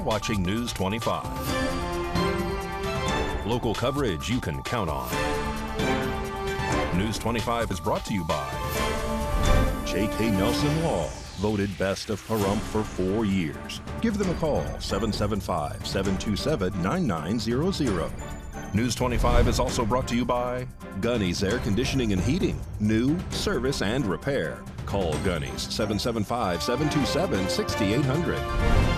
watching News 25. Local coverage you can count on. News 25 is brought to you by J.K. Nelson Law, voted best of Pahrump for 4 years. Give them a call, 775-727-9900. News 25 is also brought to you by Gunny's Air Conditioning and Heating. New, service, and repair. Call Gunny's, 775-727-6800.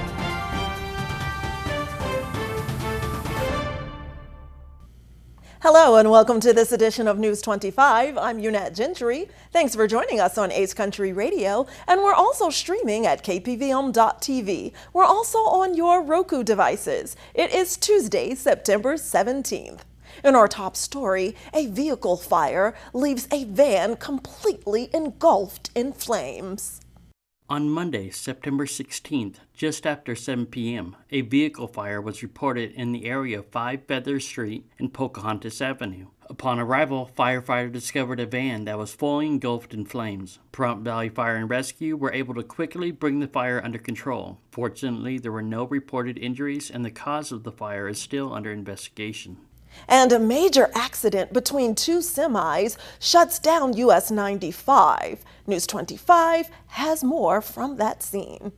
Hello and welcome to this edition of News 25. I'm Unat Gentry. Thanks for joining us on Ace Country Radio, and we're also streaming at KPVM.TV. We're also on your Roku devices. It is Tuesday, September 17th. In our top story, a vehicle fire leaves a van completely engulfed in flames. On Monday, September 16th, just after 7 p.m., a vehicle fire was reported in the area of 5 Feathers Street and Pocahontas Avenue. Upon arrival, firefighters discovered a van that was fully engulfed in flames. Pahrump Valley Fire and Rescue were able to quickly bring the fire under control. Fortunately, there were no reported injuries, and the cause of the fire is still under investigation. And a major accident between 2 semis shuts down US 95. News 25 has more from that scene.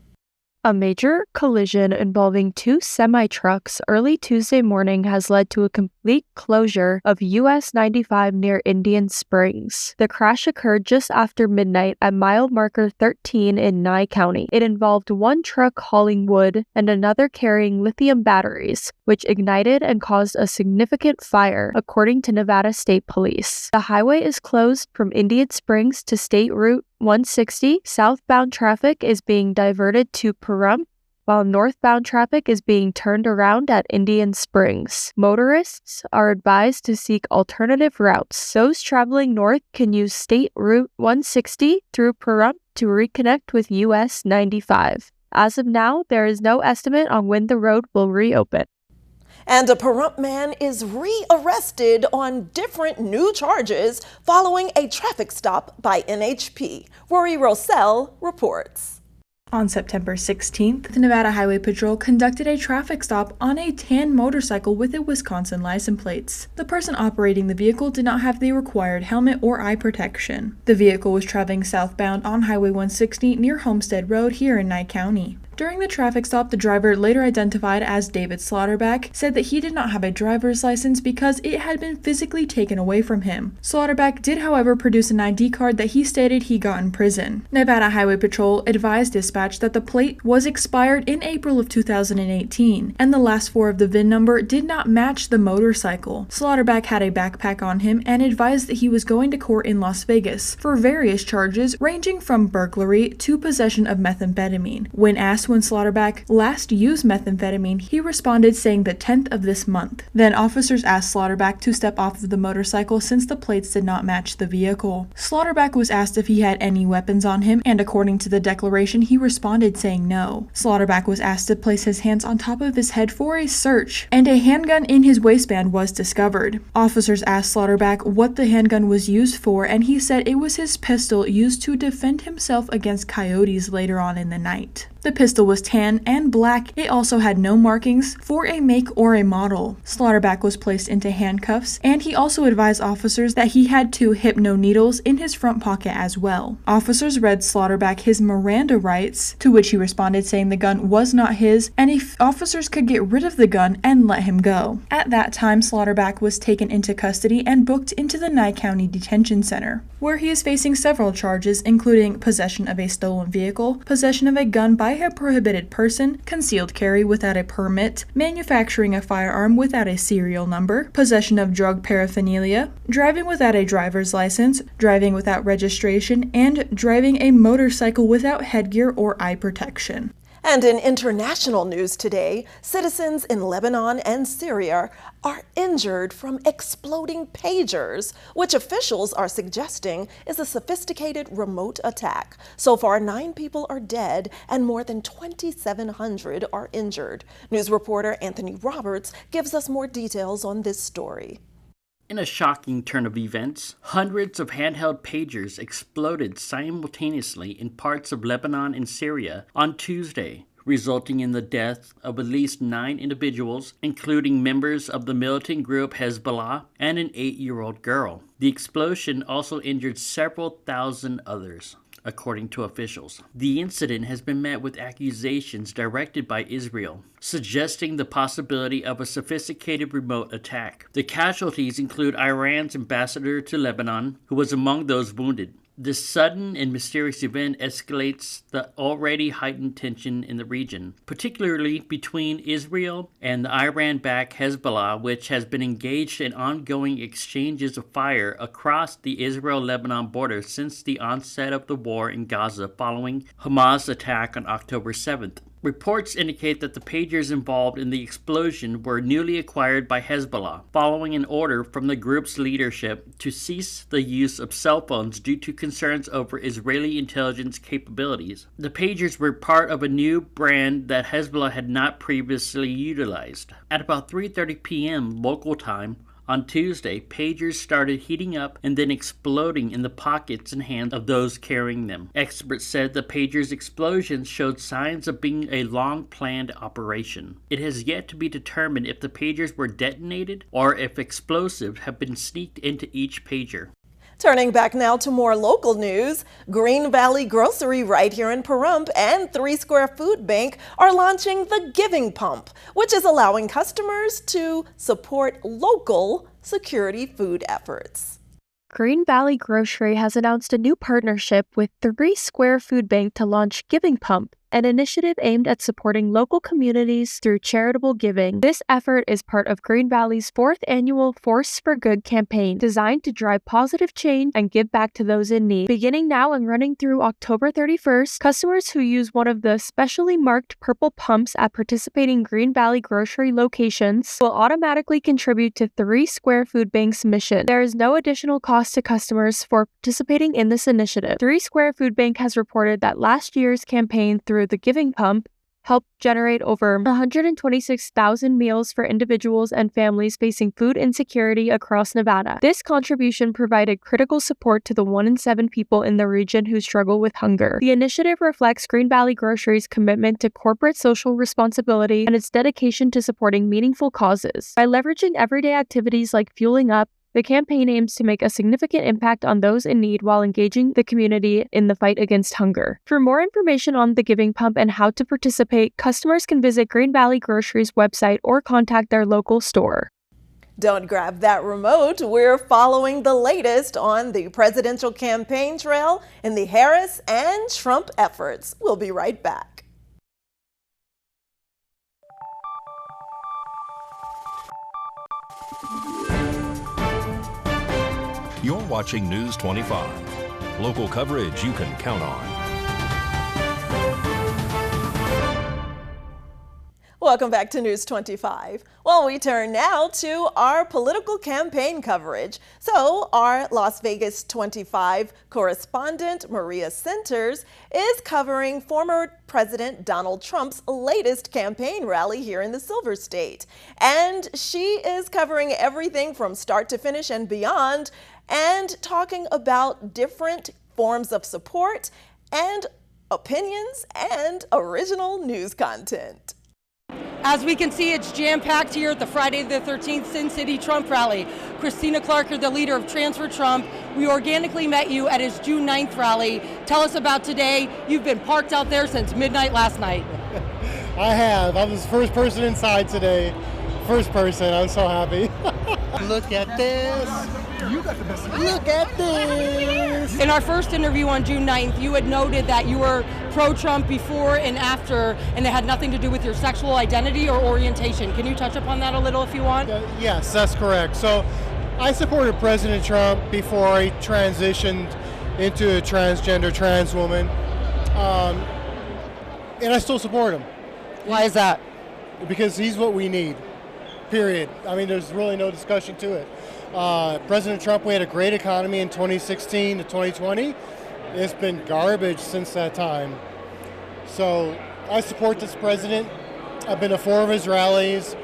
A major collision involving 2 semi-trucks early Tuesday morning has led to a complete closure of US 95 near Indian Springs. The crash occurred just after midnight at mile marker 13 in Nye County. It involved one truck hauling wood and another carrying lithium batteries, which ignited and caused a significant fire, according to Nevada State Police. The highway is closed from Indian Springs to State Route 160. Southbound traffic is being diverted to Pahrump, while northbound traffic is being turned around at Indian Springs. Motorists are advised to seek alternative routes. Those traveling north can use State Route 160 through Pahrump to reconnect with US 95. As of now, there is no estimate on when the road will reopen. And a Pahrump man is re-arrested on different new charges following a traffic stop by NHP. Rory Rossell reports. On September 16th, the Nevada Highway Patrol conducted a traffic stop on a tan motorcycle with a Wisconsin license plates. The person operating the vehicle did not have the required helmet or eye protection. The vehicle was traveling southbound on Highway 160 near Homestead Road here in Nye County. During the traffic stop, the driver, later identified as David Slaughterback, said that he did not have a driver's license because it had been physically taken away from him. Slaughterback did, however, produce an ID card that he stated he got in prison. Nevada Highway Patrol advised dispatch that the plate was expired in April of 2018, and the last 4 of the VIN number did not match the motorcycle. Slaughterback had a backpack on him and advised that he was going to court in Las Vegas for various charges ranging from burglary to possession of methamphetamine. When asked when Slaughterback last used methamphetamine, he responded saying the 10th of this month. Then officers asked Slaughterback to step off of the motorcycle since the plates did not match the vehicle. Slaughterback was asked if he had any weapons on him, and according to the declaration, he responded saying no. Slaughterback was asked to place his hands on top of his head for a search, and a handgun in his waistband was discovered. Officers asked Slaughterback what the handgun was used for, and he said it was his pistol used to defend himself against coyotes later on in the night. The pistol was tan and black. It also had no markings for a make or a model. Slaughterback was placed into handcuffs, and he also advised officers that he had 2 hypno needles in his front pocket as well. Officers read Slaughterback his Miranda rights, to which he responded saying the gun was not his, and if officers could get rid of the gun and let him go. At that time, Slaughterback was taken into custody and booked into the Nye County Detention Center, where he is facing several charges, including possession of a stolen vehicle, possession of a gun by a prohibited person, concealed carry without a permit, manufacturing a firearm without a serial number, possession of drug paraphernalia, driving without a driver's license, driving without registration, and driving a motorcycle without headgear or eye protection. And in international news today, citizens in Lebanon and Syria are injured from exploding pagers, which officials are suggesting is a sophisticated remote attack. So far, 9 people are dead and more than 2,700 are injured. News reporter Anthony Roberts gives us more details on this story. In a shocking turn of events, hundreds of handheld pagers exploded simultaneously in parts of Lebanon and Syria on Tuesday, resulting in the death of at least 9 individuals, including members of the militant group Hezbollah and an 8-year-old girl. The explosion also injured several thousand others, according to officials. The incident has been met with accusations directed by Israel, suggesting the possibility of a sophisticated remote attack. The casualties include Iran's ambassador to Lebanon, who was among those wounded. This sudden and mysterious event escalates the already heightened tension in the region, particularly between Israel and the Iran-backed Hezbollah, which has been engaged in ongoing exchanges of fire across the Israel-Lebanon border since the onset of the war in Gaza following Hamas' attack on October 7th. Reports indicate that the pagers involved in the explosion were newly acquired by Hezbollah, following an order from the group's leadership to cease the use of cell phones due to concerns over Israeli intelligence capabilities. The pagers were part of a new brand that Hezbollah had not previously utilized. At about 3:30 p.m. local time, on Tuesday, pagers started heating up and then exploding in the pockets and hands of those carrying them. Experts said the pagers' explosion showed signs of being a long-planned operation. It has yet to be determined if the pagers were detonated or if explosives have been sneaked into each pager. Turning back now to more local news, Green Valley Grocery right here in Pahrump and 3 Square Food Bank are launching the Giving Pump, which is allowing customers to support local security food efforts. Green Valley Grocery has announced a new partnership with 3 Square Food Bank to launch Giving Pump, an initiative aimed at supporting local communities through charitable giving. This effort is part of Green Valley's 4th annual Force for Good campaign, designed to drive positive change and give back to those in need. Beginning now and running through October 31st, customers who use one of the specially marked purple pumps at participating Green Valley Grocery locations will automatically contribute to 3 Square Food Bank's mission. There is no additional cost to customers for participating in this initiative. 3 Square Food Bank has reported that last year's campaign through the Giving Pump helped generate over 126,000 meals for individuals and families facing food insecurity across Nevada. This contribution provided critical support to the 1 in 7 people in the region who struggle with hunger. The initiative reflects Green Valley Grocery's commitment to corporate social responsibility and its dedication to supporting meaningful causes. By leveraging everyday activities like fueling up, the campaign aims to make a significant impact on those in need while engaging the community in the fight against hunger. For more information on the Giving Pump and how to participate, customers can visit Green Valley Grocery's website or contact their local store. Don't grab that remote. We're following the latest on the presidential campaign trail in the Harris and Trump efforts. We'll be right back. You're watching News 25. Local coverage you can count on. Welcome back to News 25. Well, we turn now to our political campaign coverage. So our Las Vegas 25 correspondent, Maria Centers, is covering former President Donald Trump's latest campaign rally here in the Silver State. And she is covering everything from start to finish and beyond, and talking about different forms of support and opinions and original news content. As we can see, it's jam-packed here at the Friday the 13th Sin City Trump rally. Christina Clark, you're the leader of Transfer Trump. We organically met you at his June 9th rally. Tell us about today. You've been parked out there since midnight last night. I have. I was the first person inside today. First person. I'm so happy. Look at this. You got the best. Look at this. In our first interview on June 9th, you had noted that you were pro-Trump before and after, and it had nothing to do with your sexual identity or orientation. Can you touch upon that a little if you want? Yes, that's correct. So I supported President Trump before I transitioned into a transgender trans woman, and I still support him. Why is that? Because he's what we need, period. I mean, there's really no discussion to it. President Trump, we had a great economy in 2016 to 2020. It's been garbage since that time. So I support this president. I've been to 4 of his rallies.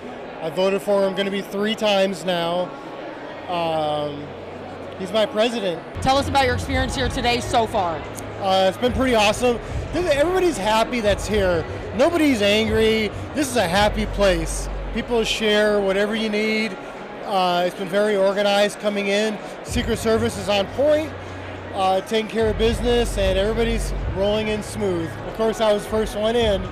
I voted for him, going to be 3 times now. He's my president. Tell us about your experience here today so far. It's been pretty awesome. Everybody's happy that's here. Nobody's angry. This is a happy place. People share whatever you need. It's been very organized coming in. Secret Service is on point, taking care of business, and everybody's rolling in smooth. Of course, I was first one in.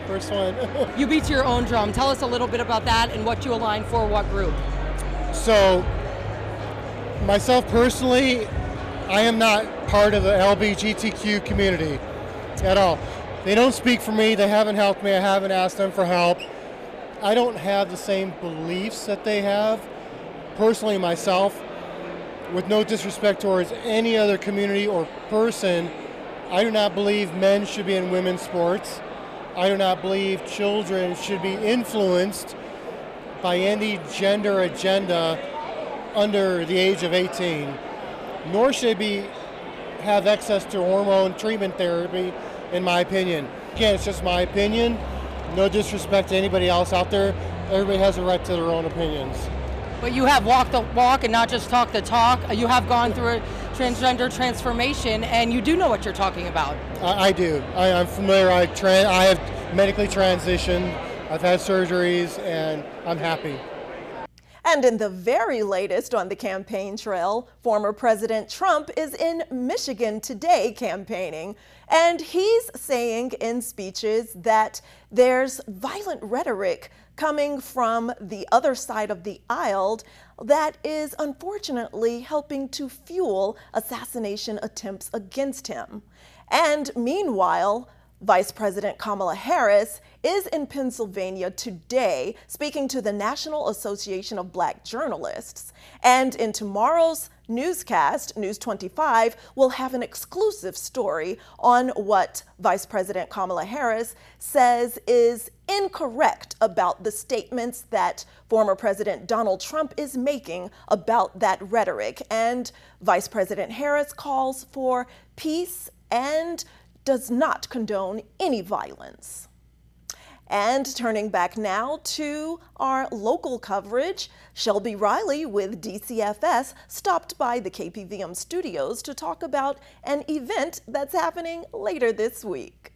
First one. You beat your own drum. Tell us a little bit about that and what you aligned for, what group. So, myself personally, I am not part of the LGBTQ community at all. They don't speak for me. They haven't helped me. I haven't asked them for help. I don't have the same beliefs that they have. Personally, myself, with no disrespect towards any other community or person, I do not believe men should be in women's sports. I do not believe children should be influenced by any gender agenda under the age of 18, nor should they have access to hormone treatment therapy, in my opinion. Again, it's just my opinion. No disrespect to anybody else out there. Everybody has a right to their own opinions. But you have walked the walk and not just talked the talk. You have gone through a transgender transformation, and you do know what you're talking about. I do. I'm familiar. I have medically transitioned. I've had surgeries, and I'm happy. And in the very latest on the campaign trail, former President Trump is in Michigan today campaigning. And he's saying in speeches that there's violent rhetoric coming from the other side of the aisle that is unfortunately helping to fuel assassination attempts against him. And meanwhile, Vice President Kamala Harris is in Pennsylvania today speaking to the National Association of Black Journalists. And in tomorrow's newscast, News 25 will have an exclusive story on what Vice President Kamala Harris says is incorrect about the statements that former President Donald Trump is making about that rhetoric. And Vice President Harris calls for peace and does not condone any violence. And turning back now to our local coverage, Shelby Riley with DCFS stopped by the KPVM studios to talk about an event that's happening later this week.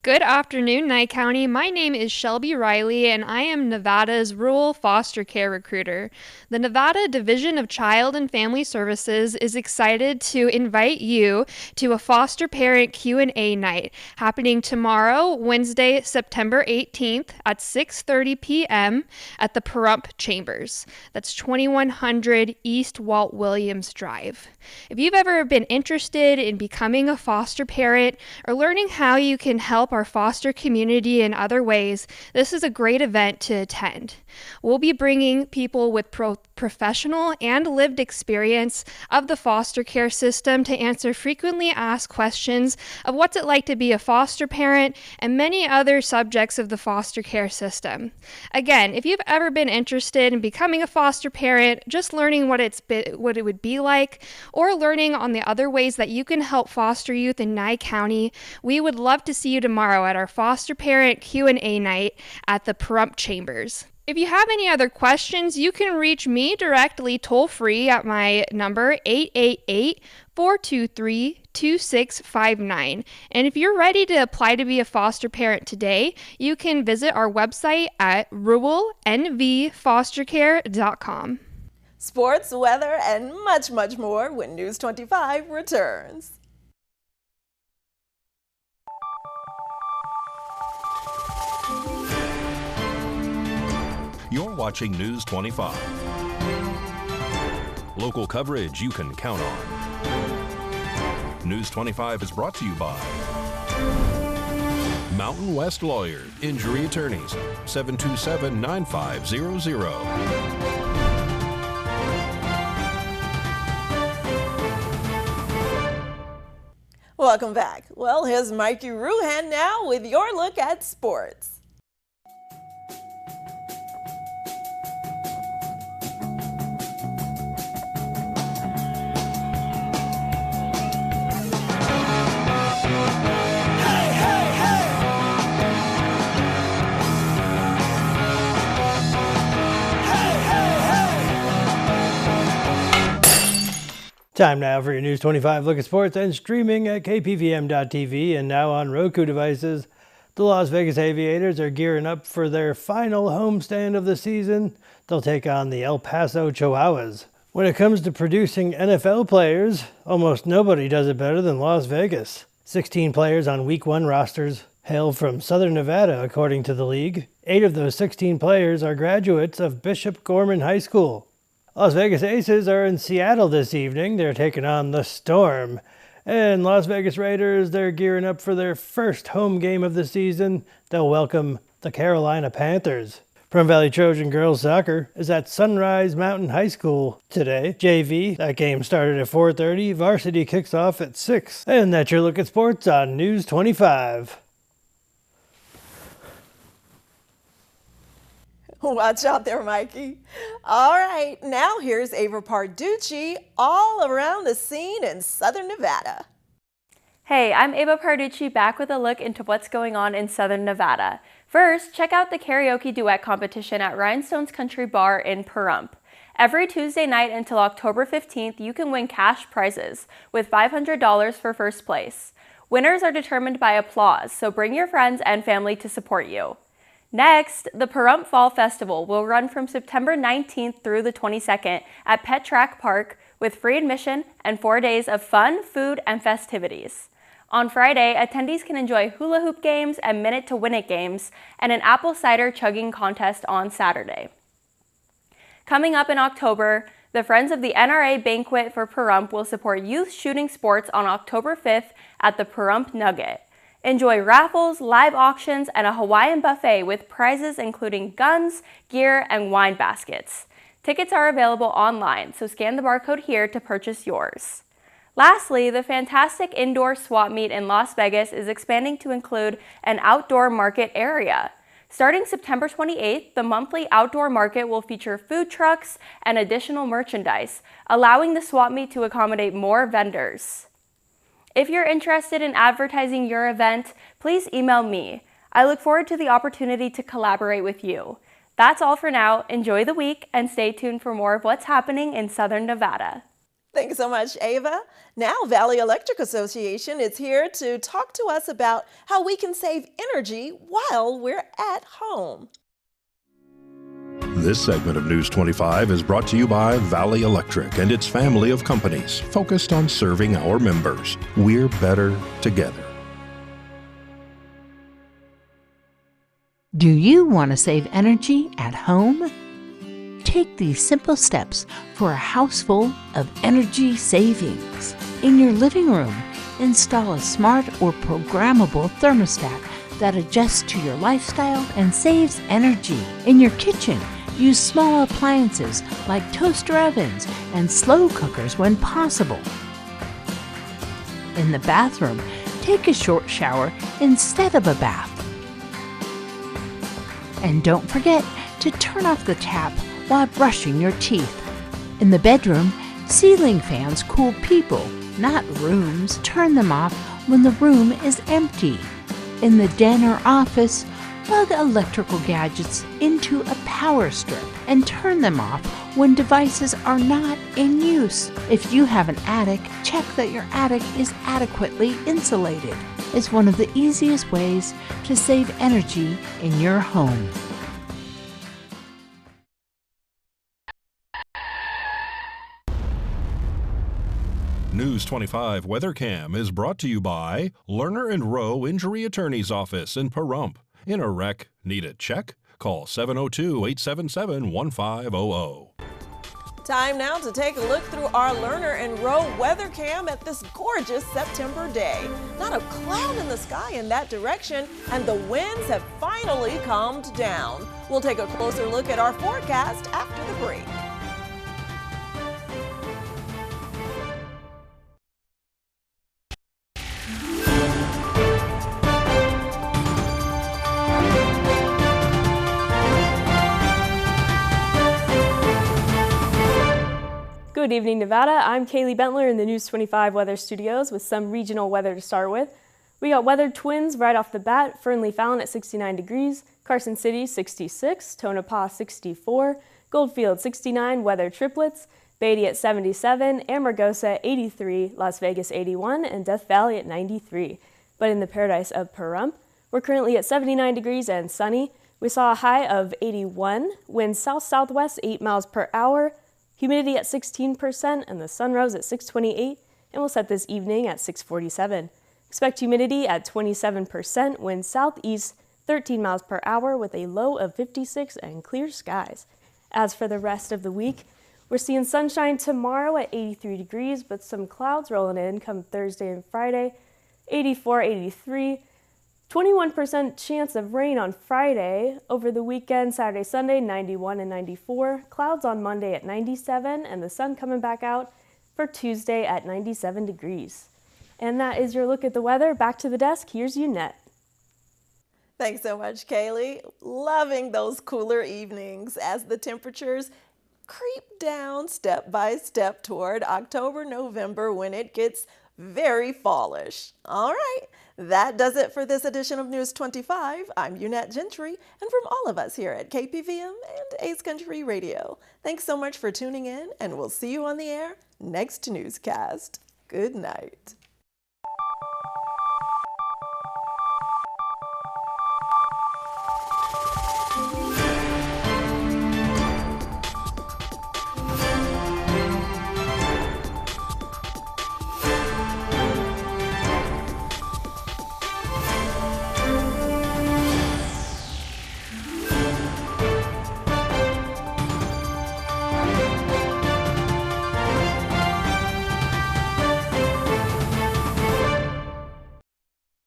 Good afternoon, Nye County. My name is Shelby Riley, and I am Nevada's rural foster care recruiter. The Nevada Division of Child and Family Services is excited to invite you to a foster parent Q&A night happening tomorrow, Wednesday, September 18th at 6:30 p.m. at the Pahrump Chambers. That's 2100 East Walt Williams Drive. If you've ever been interested in becoming a foster parent or learning how you can help our foster community in other ways, this is a great event to attend. We'll be bringing people with professional and lived experience of the foster care system to answer frequently asked questions of what's it like to be a foster parent and many other subjects of the foster care system. Again, if you've ever been interested in becoming a foster parent, just learning what it would be like, or learning on the other ways that you can help foster youth in Nye County, we would love to see you tomorrow at our foster parent Q&A night at the Pahrump Chambers. If you have any other questions, you can reach me directly toll-free at my number 888-423-2659. And if you're ready to apply to be a foster parent today, you can visit our website at ruralnvfostercare.com. Sports, weather, and much, much more when News 25 returns. You're watching News 25. Local coverage you can count on. News 25 is brought to you by Mountain West Lawyer, Injury Attorneys, 727-9500. Welcome back. Well, here's Mikey Ruhan now with your look at sports. Time now for your News 25 look at sports and streaming at KPVM.TV and now on Roku devices. The Las Vegas Aviators are gearing up for their final homestand of the season. They'll take on the El Paso Chihuahuas. When it comes to producing NFL players, almost nobody does it better than Las Vegas. 16 players on Week 1 rosters hail from Southern Nevada, according to the league. 8 of those 16 players are graduates of Bishop Gorman High School. Las Vegas Aces are in Seattle this evening. They're taking on the Storm. And Las Vegas Raiders, they're gearing up for their first home game of the season. They'll welcome the Carolina Panthers. Pahrump Valley Trojan Girls Soccer is at Sunrise Mountain High School today. JV, that game started at 4:30. Varsity kicks off at 6. And that's your look at sports on News 25. Watch out there, Mikey. All right, now here's Ava Parducci all around the scene in Southern Nevada. Hey, I'm Ava Parducci back with a look into what's going on in Southern Nevada. First, check out the karaoke duet competition at Rhinestones Country Bar in Pahrump. Every Tuesday night until October 15th, you can win cash prizes with $500 for first place. Winners are determined by applause, so bring your friends and family to support you. Next, the Pahrump Fall Festival will run from September 19th through the 22nd at Pet Track Park with free admission and 4 days of fun, food, and festivities. On Friday, attendees can enjoy hula hoop games and minute to win it games and an apple cider chugging contest on Saturday. Coming up in October, the Friends of the NRA Banquet for Pahrump will support youth shooting sports on October 5th at the Pahrump Nugget. Enjoy raffles, live auctions, and a Hawaiian buffet with prizes including guns, gear, and wine baskets. Tickets are available online, so scan the barcode here to purchase yours. Lastly, the fantastic indoor swap meet in Las Vegas is expanding to include an outdoor market area. Starting September 28th, the monthly outdoor market will feature food trucks and additional merchandise, allowing the swap meet to accommodate more vendors. If you're interested in advertising your event, please email me. I look forward to the opportunity to collaborate with you. That's all for now. Enjoy the week and stay tuned for more of what's happening in Southern Nevada. Thanks so much, Ava. Now, Valley Electric Association is here to talk to us about how we can save energy while we're at home. This segment of News 25 is brought to you by Valley Electric and its family of companies focused on serving our members. We're better together. Do you want to save energy at home? Take these simple steps for a house full of energy savings. In your living room, install a smart or programmable thermostat that adjusts to your lifestyle and saves energy. In your kitchen, use small appliances like toaster ovens and slow cookers when possible. In the bathroom, take a short shower instead of a bath. And don't forget to turn off the tap while brushing your teeth. In the bedroom, ceiling fans cool people, not rooms. Turn them off when the room is empty. In the den or office, plug electrical gadgets into a power strip and turn them off when devices are not in use. If you have an attic, check that your attic is adequately insulated. It's one of the easiest ways to save energy in your home. News 25 WeatherCam is brought to you by Lerner and Rowe Injury Attorney's Office in Pahrump. In a wreck, need a check? Call 702-877-1500. Time now to take a look through our Lerner and Rowe weather cam at this gorgeous September day. Not a cloud in the sky in that direction, and the winds have finally calmed down. We'll take a closer look at our forecast after the break. Good evening, Nevada. I'm Kaylee Bentler in the News 25 Weather Studios with some regional weather to start with. We got weather twins right off the bat. Fernley Fallon at 69 degrees, Carson City 66, Tonopah 64, Goldfield 69, weather triplets, Beatty at 77, Amargosa 83, Las Vegas 81, and Death Valley at 93. But in the paradise of Pahrump, We're currently at 79 degrees and sunny. We saw a high of 81, winds south-southwest 8 miles per hour, humidity at 16%, and the sun rose at 6:28, and will set this evening at 6:47. Expect humidity at 27%, winds southeast 13 miles per hour with a low of 56 and clear skies. As for the rest of the week, we're seeing sunshine tomorrow at 83 degrees, but some clouds rolling in come Thursday and Friday, 84, 83. 21% chance of rain on Friday. Over the weekend, Saturday, Sunday, 91 and 94. Clouds on Monday at 97, and the sun coming back out for Tuesday at 97 degrees. And that is your look at the weather. Back to the desk. Here's Unette. Thanks so much, Kaylee. Loving those cooler evenings as the temperatures creep down step by step toward October, November, when it gets very fallish. All right, that does it for this edition of News 25. I'm Unette Gentry, and from all of us here at KPVM and Ace Country Radio, thanks so much for tuning in, and we'll see you on the air next newscast. Good night.